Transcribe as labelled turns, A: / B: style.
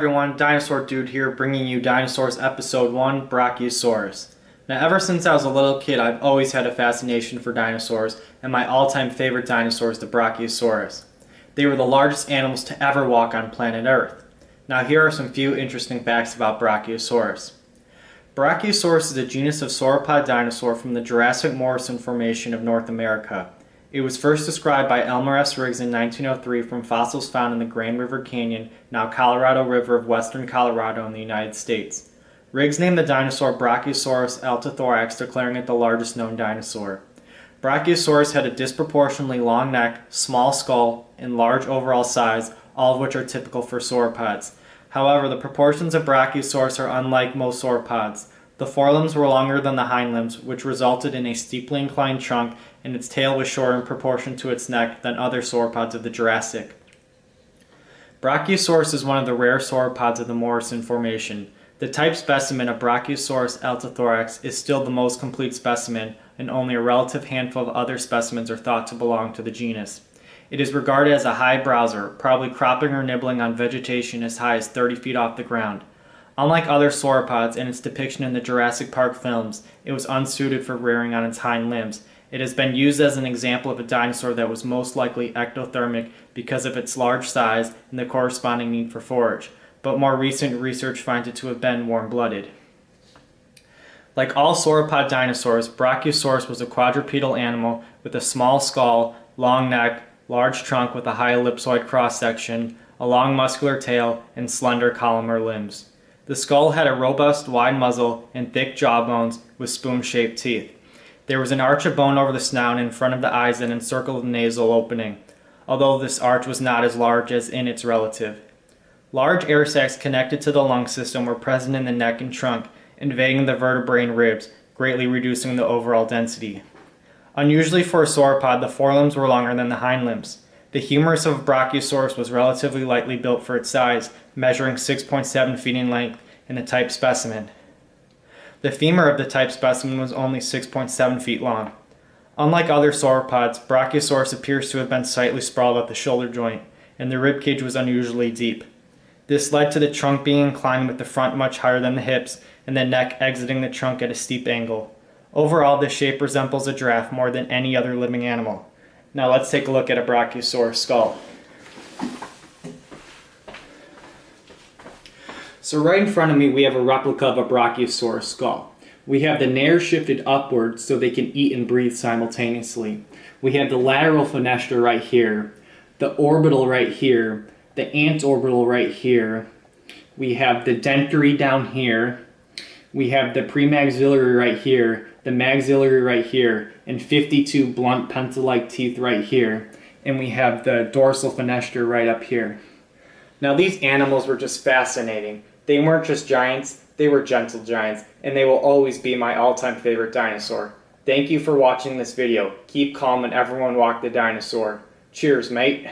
A: Everyone, Dinosaur Dude here, bringing you Dinosaurs Episode 1, Brachiosaurus. Now, ever since I was a little kid, I've always had a fascination for dinosaurs, and my all-time favorite dinosaur is the Brachiosaurus. They were the largest animals to ever walk on planet Earth. Now, here are some few interesting facts about Brachiosaurus. Brachiosaurus is a genus of sauropod dinosaur from the Jurassic Morrison Formation of North America. It was first described by Elmer S. in 1903 from fossils found in the Grand River Canyon, now Colorado River of western Colorado in the United States. Riggs named the dinosaur Brachiosaurus altithorax, declaring it the largest known dinosaur. Brachiosaurus had a disproportionately long neck, small skull, and large overall size, all of which are typical for sauropods. However, the proportions of Brachiosaurus are unlike most sauropods. The forelimbs were longer than the hind limbs, which resulted in a steeply inclined trunk, and its tail was shorter in proportion to its neck than other sauropods of the Jurassic. Brachiosaurus is one of the rare sauropods of the Morrison Formation. The type specimen of Brachiosaurus altithorax is still the most complete specimen, and only a relative handful of other specimens are thought to belong to the genus. It is regarded as a high browser, probably cropping or nibbling on vegetation as high as 30 feet off the ground. Unlike other sauropods in its depiction in the Jurassic Park films, it was unsuited for rearing on its hind limbs. It has been used as an example of a dinosaur that was most likely ectothermic because of its large size and the corresponding need for forage, but more recent research finds it to have been warm-blooded. Like all sauropod dinosaurs, Brachiosaurus was a quadrupedal animal with a small skull, long neck, large trunk with a high ellipsoid cross-section, a long muscular tail, and slender columnar limbs. The skull had a robust, wide muzzle and thick jawbones with spoon-shaped teeth. There was an arch of bone over the snout in front of the eyes that encircled the nasal opening, although this arch was not as large as in its relative. Large air sacs connected to the lung system were present in the neck and trunk, invading the vertebrae and ribs, greatly reducing the overall density. Unusually for a sauropod, the forelimbs were longer than the hind limbs. The humerus of Brachiosaurus was relatively lightly built for its size, measuring 6.7 feet in length in the type specimen. The femur of the type specimen was only 6.7 feet long. Unlike other sauropods, Brachiosaurus appears to have been slightly sprawled at the shoulder joint, and the ribcage was unusually deep. This led to the trunk being inclined with the front much higher than the hips, and the neck exiting the trunk at a steep angle. Overall, this shape resembles a giraffe more than any other living animal. Now let's take a look at a Brachiosaurus skull. So right in front of me we have a replica of a Brachiosaurus skull. We have the nares shifted upwards so they can eat and breathe simultaneously. We have the lateral fenestra right here, the orbital right here, the antorbital right here. We have the dentary down here. We have the premaxillary right here, the maxillary right here, and 52 blunt pencil-like teeth right here. And we have the dorsal fenestra right up here. Now these animals were just fascinating. They weren't just giants, they were gentle giants, and they will always be my all-time favorite dinosaur. Thank you for watching this video. Keep calm and everyone walk the dinosaur. Cheers, mate.